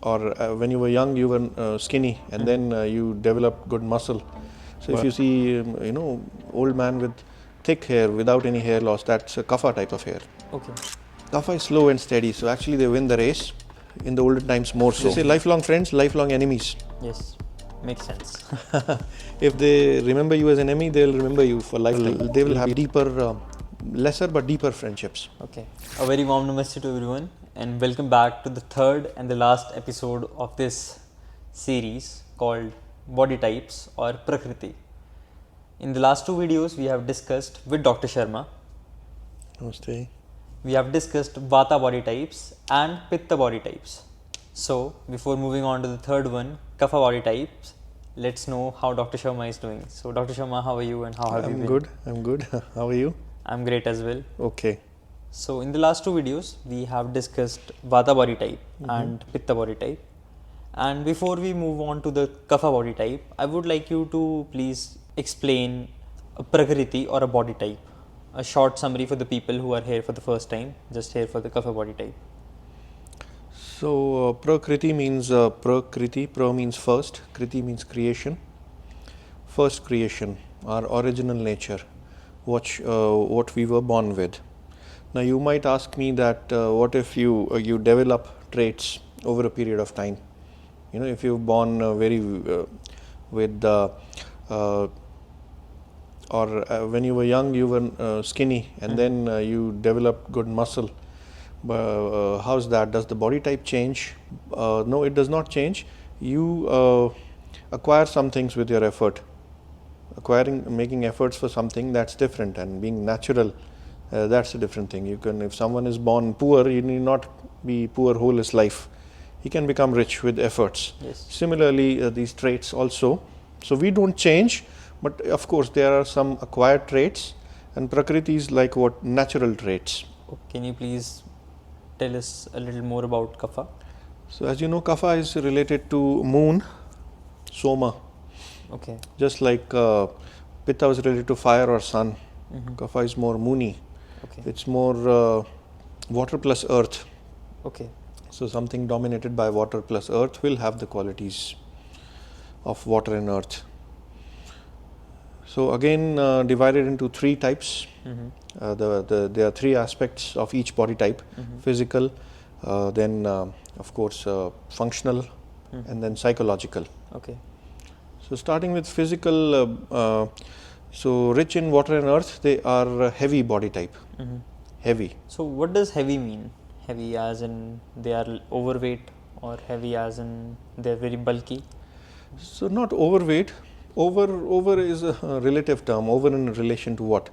or when you were young, you were skinny, and then you developed good muscle. So if you see, old man with thick hair without any hair loss, that's a Kapha type of hair. Okay. Kapha is slow and steady, so actually they win the race. In the olden times, more so. They say lifelong friends, lifelong enemies. Yes, makes sense. If they remember you as an enemy, they'll remember you for lifetime. They will have deeper, lesser but deeper friendships. Okay. A very warm namaste to everyone, and welcome back to the third and the last episode of this series called Body Types or Prakriti. In the last two videos, we have discussed with Dr. Sharma. Namaste. We have discussed Vata body types and Pitta body types. So, before moving on to the third one, Kapha body types, let's know how Dr. Sharma is doing. So, Dr. Sharma, how are you and how have you been? I'm good. How are you? I'm great as well. Okay. So, in the last two videos, we have discussed Vata body type and Pitta body type. And before we move on to the Kapha body type, I would like you to please explain a Prakriti or a body type. A short summary for the people who are here for the first time, just here for the Kapha body type. So, Prakriti means Prakriti. Pra means first, Kriti means creation. First creation, our original nature, what we were born with. Now, you might ask me that what if you develop traits over a period of time? If you're born when you were young, you were skinny, and then you developed good muscle. How's that? Does the body type change? No, it does not change. You acquire some things with your effort. Making efforts for something, that's different, and being natural, that's a different thing. If someone is born poor, he need not be poor whole his life. He can become rich with efforts. Yes. Similarly, these traits also. So we don't change, but of course there are some acquired traits, and Prakriti is like what? Natural traits. Can you please tell us a little more about Kapha? So as you know, Kapha is related to moon, Soma. Okay. Just like Pitta was related to fire or sun. Kapha is more moony. Okay. It's more water plus earth. Okay. So something dominated by water plus earth will have the qualities of water and earth. So again, divided into three types. There are three aspects of each body type: physical, then of course functional, and then psychological. Okay. So starting with physical, so rich in water and earth, they are heavy body type. Heavy. So, what does heavy mean? Heavy as in they are overweight, or heavy as in they are very bulky? So not overweight. Over is a relative term. Over in relation to what?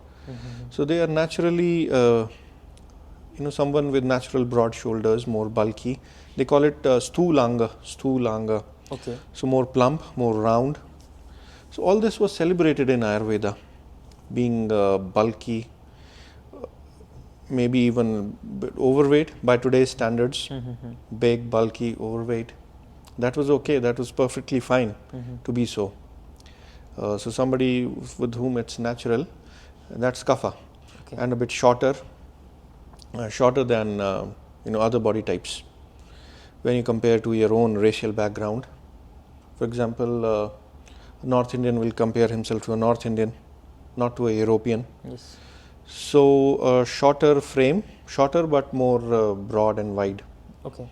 So they are naturally, someone with natural broad shoulders, more bulky. They call it stulanga. Okay. So more plump, more round. So all this was celebrated in Ayurveda, being bulky, maybe even overweight by today's standards. Big, bulky, overweight. That was okay. That was perfectly fine to be so. So somebody with whom it's natural, that's Kapha. Okay. And a bit shorter than other body types. When you compare to your own racial background, for example, a North Indian will compare himself to a North Indian, not to a European. Yes. So shorter frame, shorter but more broad and wide. Okay.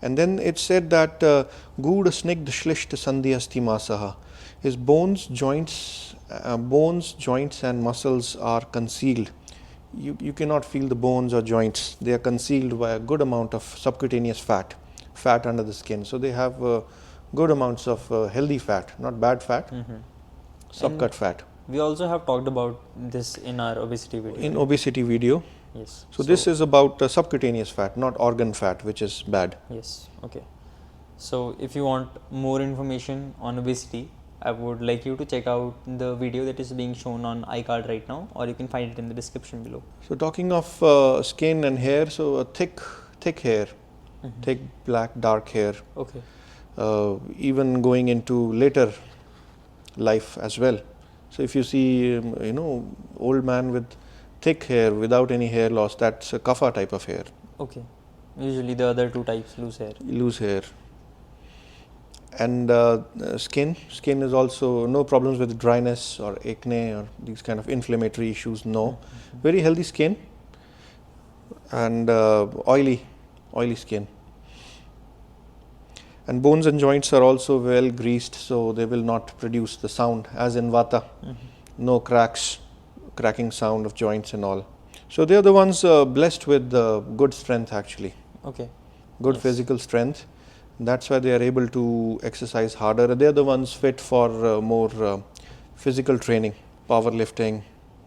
And then it's said that Gud snigdh shlishta sandhyasti masaha. His bones, joints and muscles are concealed. You cannot feel the bones or joints. They are concealed by a good amount of subcutaneous fat under the skin. So they have good amounts of healthy fat, not bad fat, subcut fat. We also have talked about this in our obesity video. In obesity video. Yes. So this is about subcutaneous fat, not organ fat, which is bad. Yes. Okay. So if you want more information on obesity, I would like you to check out the video that is being shown on iCard right now, or you can find it in the description below. So talking of skin and hair, so a thick hair, thick black dark hair. Okay. Even going into later life as well. So if you see, old man with thick hair without any hair loss, that's a Kapha type of hair. Okay. Usually the other two types, loose hair. Loose hair. And skin is also no problems with dryness or acne or these kind of inflammatory issues. No, very healthy skin, and oily skin. And bones and joints are also well greased, so they will not produce the sound as in Vata. No cracking sound of joints and all. So they are the ones blessed with good strength, actually. Okay. Good Yes. physical strength. That's why they are able to exercise harder. They are the ones fit for more physical training, powerlifting,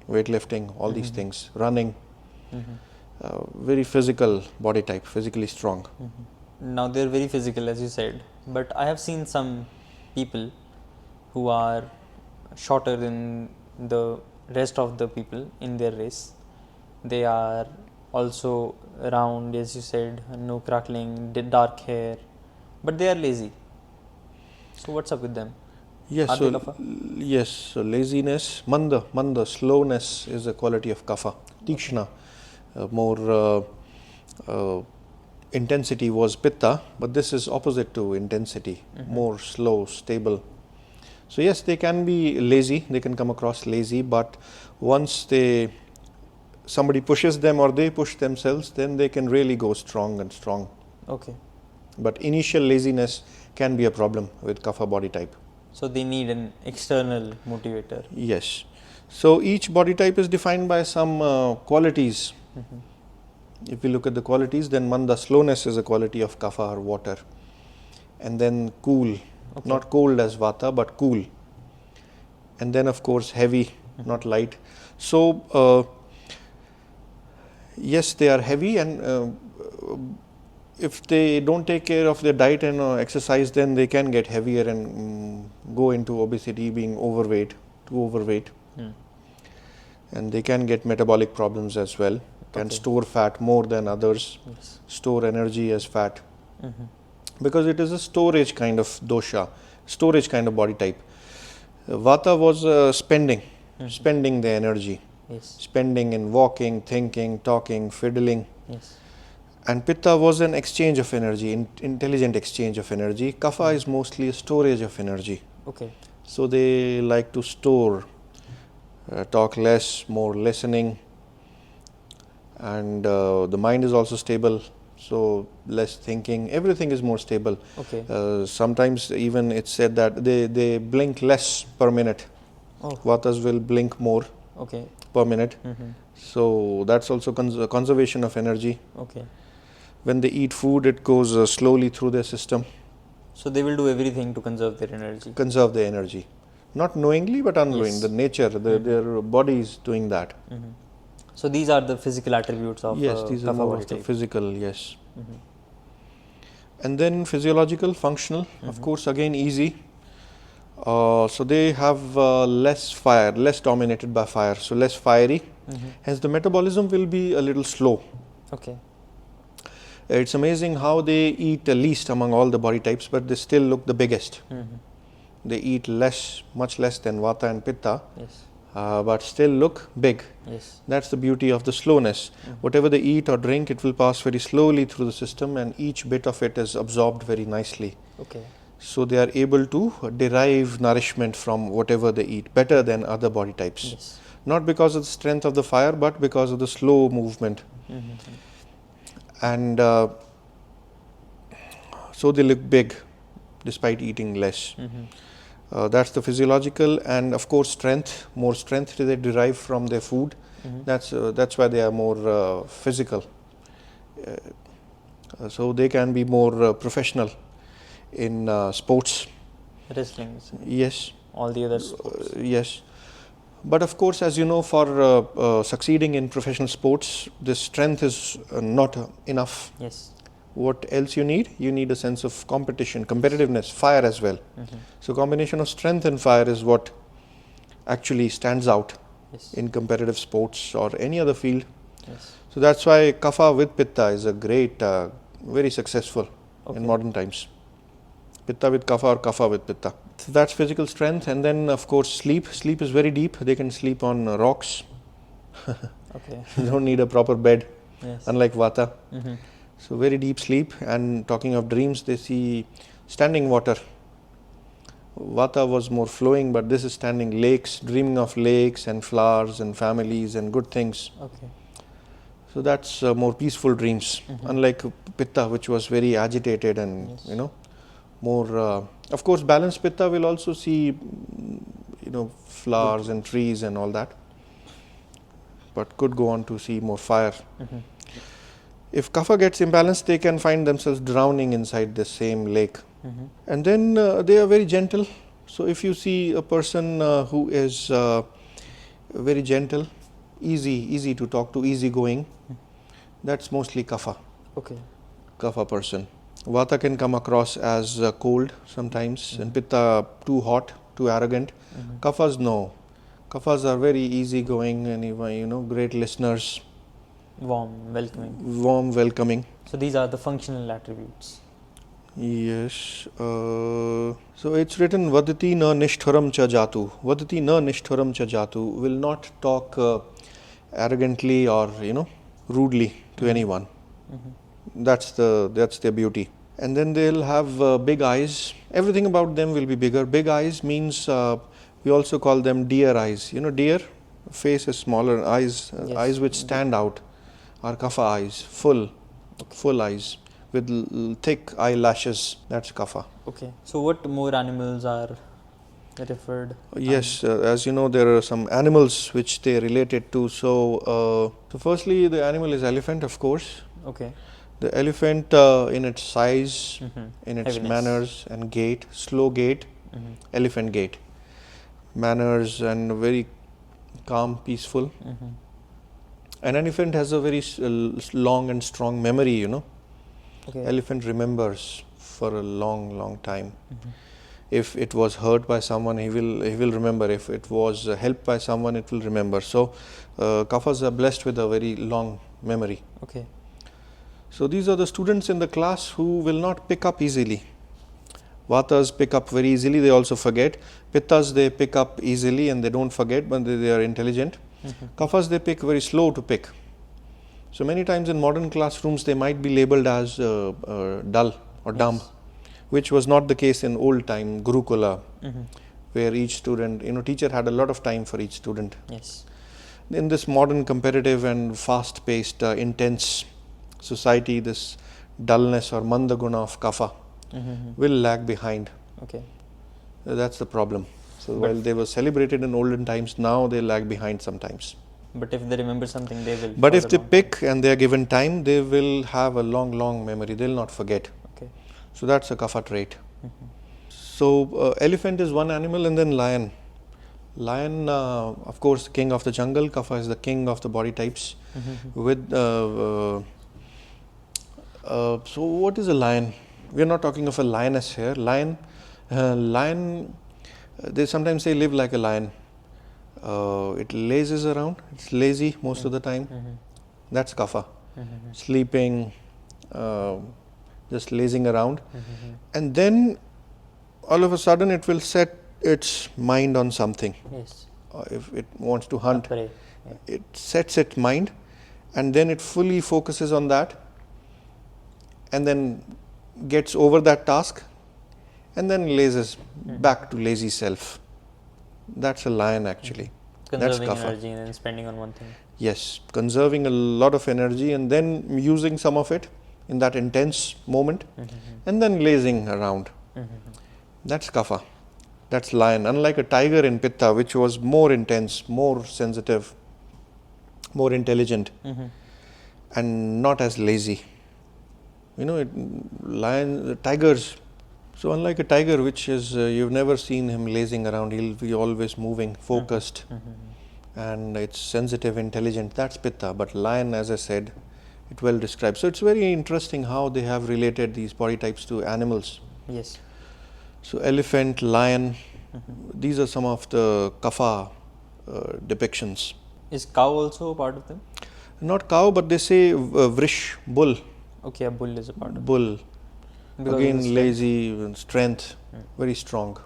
weightlifting, all these things, running. Very physical body type, physically strong. Now they're very physical, as you said, but I have seen some people who are shorter than the rest of the people in their race. They are also round, as you said, no crackling, dark hair, but they are lazy. So what's up with them? Yes, Are they Kapha? yes. So laziness, manda, slowness is a quality of Kapha. Tikshna, more intensity was Pitta, but this is opposite to intensity, more slow, stable. So yes, they can be lazy. They can come across lazy, but once somebody pushes them or they push themselves, then they can really go strong and strong. Okay. But initial laziness can be a problem with Kapha body type. So they need an external motivator. Yes. So each body type is defined by some qualities. If we look at the qualities, then Manda, slowness, is a quality of Kapha or water. And then cool, not cold as Vata, but cool. And then of course heavy, not light. So yes, they are heavy, and if they don't take care of their diet and exercise, then they can get heavier and go into obesity, being too overweight. And they can get metabolic problems as well. Can store fat more than others, store energy as fat. Because it is a storage kind of dosha, storage kind of body type. Vata was spending the energy, spending in walking, thinking, talking, fiddling. And Pitta was an exchange of energy, intelligent exchange of energy. Kapha is mostly a storage of energy. So they like to store, talk less, more listening, and the mind is also stable. So less thinking, everything is more stable. Sometimes even it's said that they blink less per minute. Vatas will blink more per minute. So that's also conservation of energy. When they eat food, it goes slowly through their system. So they will do everything to conserve their energy. Conserve their energy. Not knowingly, but unknowing. The nature, their body is doing that. So these are the physical attributes of yes, these are Kapha more body of the type. physical, yes. And then physiological, functional, of course, again easy. So they have less fire, less dominated by fire, so less fiery. Hence the metabolism will be a little slow. It's amazing how they eat least among all the body types, but they still look the biggest. They eat less, much less than Vata and Pitta, but still look big. That's the beauty of the slowness. Whatever they eat or drink, it will pass very slowly through the system, and each bit of it is absorbed very nicely. So they are able to derive nourishment from whatever they eat better than other body types. Not because of the strength of the fire, but because of the slow movement. And so they look big despite eating less. That's the physiological, and of course strength. More strength they derive from their food. That's why they are more physical. So they can be more professional in sports. Wrestling. Yes. All the other sports. Yes. But of course, as you know, for succeeding in professional sports, this strength is not enough. What else you need? You need a sense of competition, competitiveness, fire as well. So combination of strength and fire is what actually stands out in competitive sports or any other field. So that's why Kapha with Pitta is a great, very successful in modern times. Pitta with Kapha or Kapha with Pitta. So that's physical strength. And then of course sleep. Sleep is very deep. They can sleep on rocks. You don't need a proper bed, unlike Vata. So very deep sleep. And talking of dreams, they see standing water Vata was more flowing, but this is standing, lakes, dreaming of lakes and flowers and families and good things. Okay. So that's more peaceful dreams, unlike Pitta, which was very agitated and Yes. more. Of course, balanced Pitta will also see flowers and trees and all that, but could go on to see more fire. If Kapha gets imbalanced, they can find themselves drowning inside the same lake. And then they are very gentle. So if you see a person who is very gentle, easy to talk to, easygoing, that's mostly Kapha. Okay. Kapha person. Vata can come across as cold sometimes, and Pitta too hot, too arrogant. Kaphas no. Kaphas are very easygoing and even great listeners, Warm, welcoming. warm, welcoming. So these are the functional attributes. Yes. So it's written Vadati na nishtharam cha jatu. Vadati na nishtharam cha jatu will not talk arrogantly or rudely to anyone. That's their beauty. And then they'll have big eyes. Everything about them will be bigger. Big eyes means we also call them deer eyes. Deer face is smaller. Eyes which stand out are Kapha eyes, full eyes with thick eyelashes. That's Kapha. Okay. So what more animals are referred? Yes, as you know, there are some animals which they related to. So firstly, the animal is elephant, of course. Okay. The elephant, in its size, in its Heaviness. manners and gait, slow gait, elephant gait, manners and very calm, peaceful. An elephant has a very long and strong memory. Okay. Elephant remembers for a long time. If it was hurt by someone, he will remember. If it was helped by someone, it will remember. So Kaphas are blessed with a very long memory. Okay. So these are the students in the class who will not pick up easily. Vatas pick up very easily, they also forget. Pittas, they pick up easily and they don't forget, but they are intelligent. Kaphas, they pick very slow to pick. So many times in modern classrooms, they might be labeled as dull or dumb, which was not the case in old time Gurukula, where each student, teacher had a lot of time for each student. Yes. In this modern competitive and fast-paced, intense society, this dullness or mandaguna of Kapha will lag behind. Okay. That's the problem. So while they were celebrated in olden times, now they lag behind sometimes. But if they remember something, they will. But if follow they along. pick and they are given time, they will have a long memory. They'll not forget. Okay. So that's a Kapha trait. So elephant is one animal, and then lion. Lion, of course, king of the jungle. Kapha is the king of the body types. With so what is a lion? We are not talking of a lioness here. Lion, they sometimes say live like a lion. It lazes around. It's lazy most of the time. That's Kapha. Sleeping, just lazing around. And then all of a sudden it will set its mind on something. Yes. If it wants to hunt, Prey. it sets its mind and then it fully focuses on that and then gets over that task and then lazes back to lazy self. That's a lion actually. Conserving That's Kapha. energy and then spending on one thing. Yes, conserving a lot of energy and then using some of it in that intense moment and then lazing around. That's Kapha. That's lion. Unlike a tiger in Pitta, which was more intense, more sensitive, more intelligent, and not as lazy. Tigers. So unlike a tiger, which is you've never seen him lazing around, he'll be always moving, focused, and it's sensitive, intelligent. That's Pitta. But lion, as I said, it well describes. So it's very interesting how they have related these body types to animals. Yes. So elephant, lion, these are some of the Kapha depictions. Is cow also a part of them? Not cow, but they say vrish, bull. Okay, a bull is a part of it. Bull. Because of Again, the strength. lazy, strength, very strong.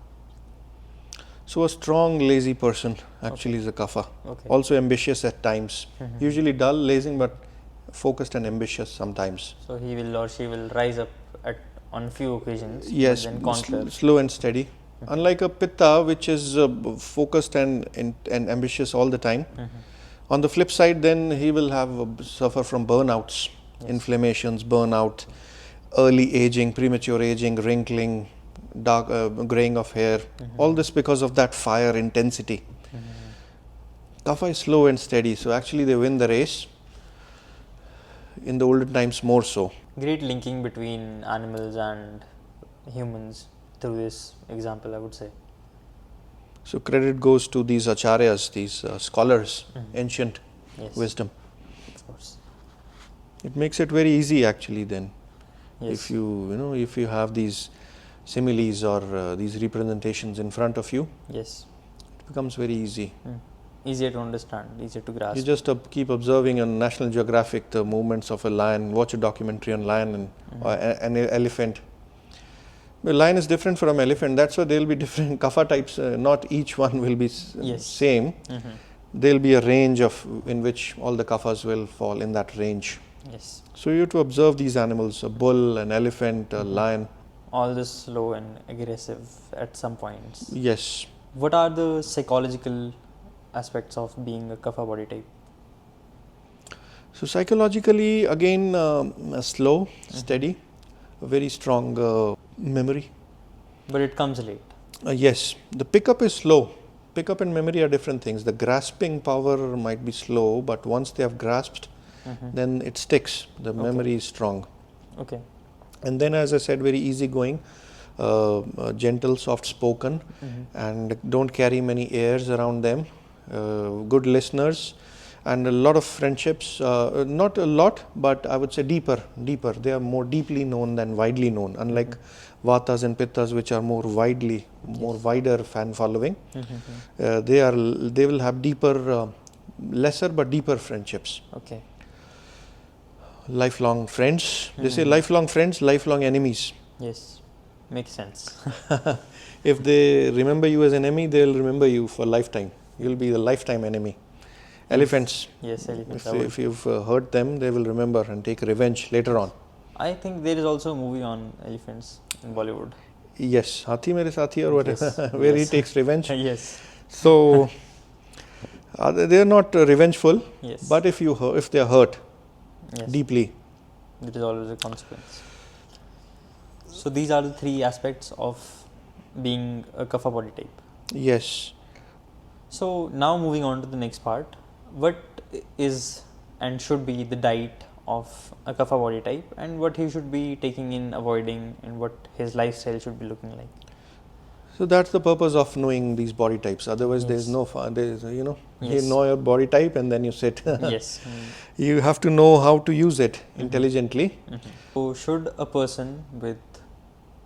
So a strong, lazy person actually is a Kapha. Okay. Also ambitious at times. Usually dull, lazy, but focused and ambitious sometimes. So he will or she will rise up on few occasions. Yes, But then conquer. slow and steady. Unlike a Pitta, which is focused and ambitious all the time. On the flip side, then he will have suffer from burnouts, inflammations, burnout, early aging, premature aging, wrinkling, dark graying of hair. All this because of that fire intensity. Kapha is slow and steady, so actually they win the race. In the olden times, more so. Great linking between animals and humans through this example, I would say. So credit goes to these acharyas, these scholars, ancient Yes, wisdom. of course. It makes it very easy actually then. Yes. If you have these similes or these representations in front of you, Yes. it becomes very easy. Easier to understand, easier to grasp. You just keep observing on National Geographic the movements of a lion, watch a documentary on lion and or an elephant. The lion is different from elephant, that's why there will be different kapha types, not each one will be same. There will be a range in which all the kaphas will fall in that range. Yes. So you have to observe these animals, a bull, an elephant, a lion. All this slow and aggressive at some points. Yes. What are the psychological aspects of being a kapha body type? So psychologically, again, slow, steady, a very strong memory. But it comes late. Yes, the pickup is slow. Pickup and memory are different things. The grasping power might be slow, but once they have grasped, then it sticks. The memory is strong. Okay. And then, as I said, very easygoing, gentle, soft spoken, and don't carry many airs around them. Good listeners, and a lot of friendships. Not a lot, but I would say deeper. They are more deeply known than widely known. Unlike Vatas and Pittas, which are more wider fan following. They will have deeper, lesser but deeper friendships. Okay. Lifelong friends. They say lifelong friends, lifelong enemies. Yes. Makes sense. If they remember you as an enemy, they'll remember you for lifetime. You'll be the lifetime enemy. Elephants. Yes, elephants. If you've hurt them, they will remember and take revenge later on. I think there is also a movie on elephants in Bollywood. Yes, Hathi Mere Sathi or whatever, where he takes revenge. Yes. So they are not revengeful, Yes. but if they are hurt deeply, there is always a consequence. So these are the three aspects of being a kapha body type. yes. So now moving on to the next part, what is and should be the diet of a kapha body type, and what he should be taking in, avoiding, and what his lifestyle should be looking like? So that's the purpose of knowing these body types. Otherwise, there's no fun. You know your body type and then you sit. Yes. You have to know how to use it intelligently. So should a person with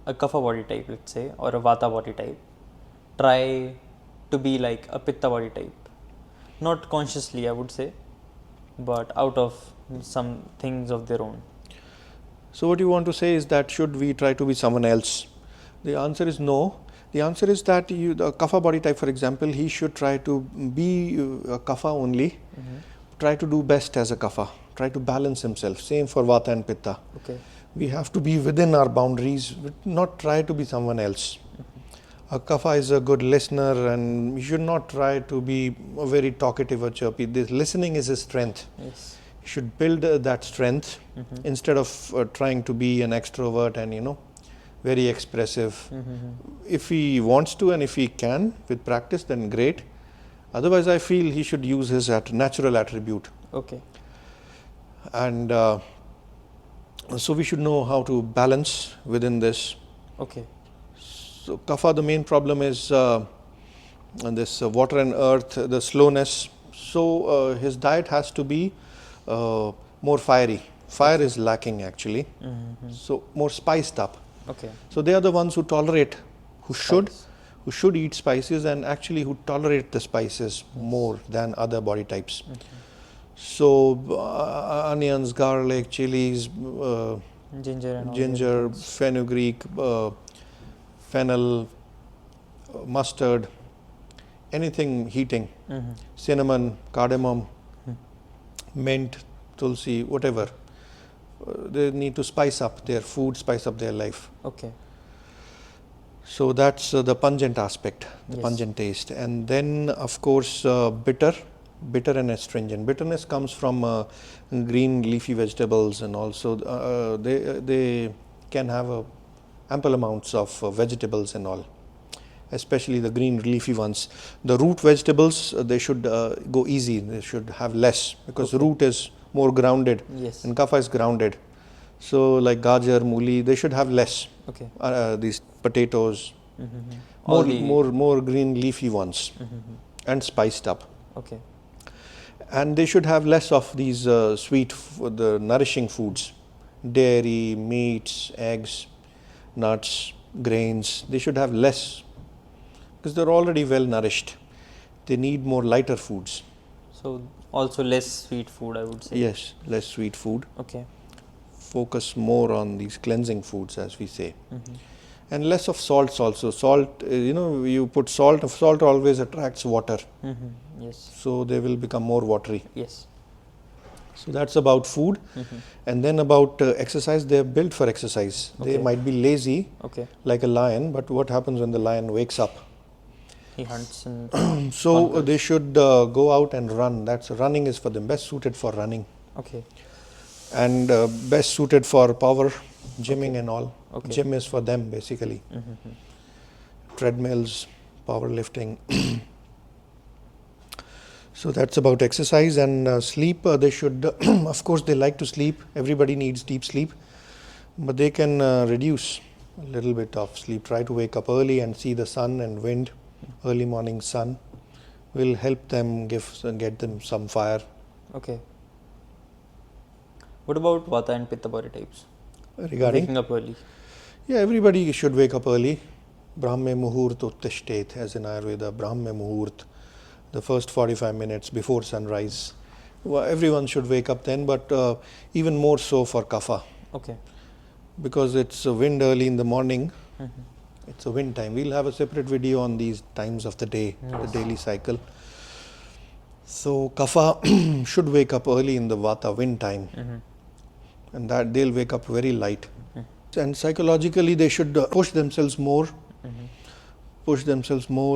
a kapha body type, let's say, or a vata body type, try to be like a pitta body type? Not consciously, I would say, but out of some things of their own. So what you want to say is that should we try to be someone else? The answer is no. The answer is that the kapha body type, for example, he should try to be a kapha only. Try to do best as a kapha. Try to balance himself. Same for vata and pitta. Okay. We have to be within our boundaries, not try to be someone else. A kapha is a good listener and you should not try to be very talkative or chirpy. This listening is his strength. Yes. You should build that strength instead of trying to be an extrovert and very expressive. If he wants to and if he can with practice, then great. Otherwise, I feel he should use his natural attribute. Okay. And so we should know how to balance within this. Okay. So kapha, the main problem is this water and earth, the slowness. So his diet has to be more fiery. Fire is lacking actually. So more spiced up. Okay. So they are the ones who tolerate, who should eat spices and actually who tolerate the spices more than other body types. So onions, garlic, chilies, ginger, fenugreek, fennel, mustard, anything heating, cinnamon, cardamom, mint, tulsi, whatever. They need to spice up their food, spice up their life. Okay. So that's the pungent aspect, the Yes. pungent taste. And then of course bitter and astringent. Bitterness comes from green leafy vegetables, and also they can have ample amounts of vegetables and all, especially the green leafy ones. The root vegetables, they should go easy, they should have less, because Okay. root is more grounded Yes. and kapha is grounded. So like gajar, mooli, they should have less. Okay. These potatoes, All more the more green leafy ones, and spiced up. okay. And they should have less of these the nourishing foods, dairy, meats, eggs, nuts, grains. They should have less, because they're already well nourished. They need more lighter foods. So also less sweet food, I would say. Yes, less sweet food. Okay. Focus more on these cleansing foods, as we say. And less of salts also. Salt, you put salt, salt always attracts water. Yes. So they will become more watery. Yes. So that's about food. And then about exercise, they're built for exercise. They Okay. might be lazy Okay. like a lion, but what happens when the lion wakes up? He hunts and So conquers. they should go out and run. That's running is for them, best suited for running, Okay. and best suited for power, gymming and all. Okay. Gym is for them basically. Treadmills, powerlifting. So that's about exercise. And sleep. They should, of course, they like to sleep. Everybody needs deep sleep, but they can reduce a little bit of sleep. Try to wake up early and see the sun and wind. Early morning sun will help them get them some fire. Okay. What about Vata and Pitta body types? Regarding, Waking up early. yeah, everybody should wake up early. Brahme muhurt uttishtet, as in Ayurveda, Brahme muhurt, the first 45 minutes before sunrise. Well, everyone should wake up then, but even more so for Kapha, Okay. because it's a wind early in the morning. It's a wind time. We'll have a separate video on these times of the day, the daily cycle. So Kapha should wake up early in the Vata wind time, and that they'll wake up very light. And psychologically, they should push themselves more,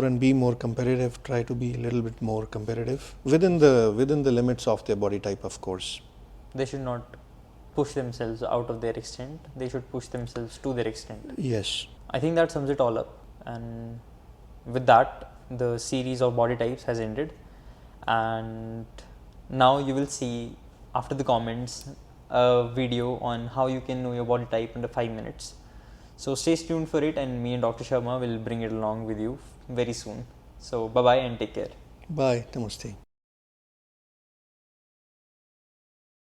and be more competitive. Try to be a little bit more competitive within the limits of their body type, of course. They should not push themselves out of their extent. They should push themselves to their extent. Yes. I think that sums it all up. And with that, the series of body types has ended. And now you will see, after the comments, a video on how you can know your body type under 5 minutes. So stay tuned for it, and me and Dr. Sharma will bring it along with you very soon. So bye bye and take care. Bye. Namaste.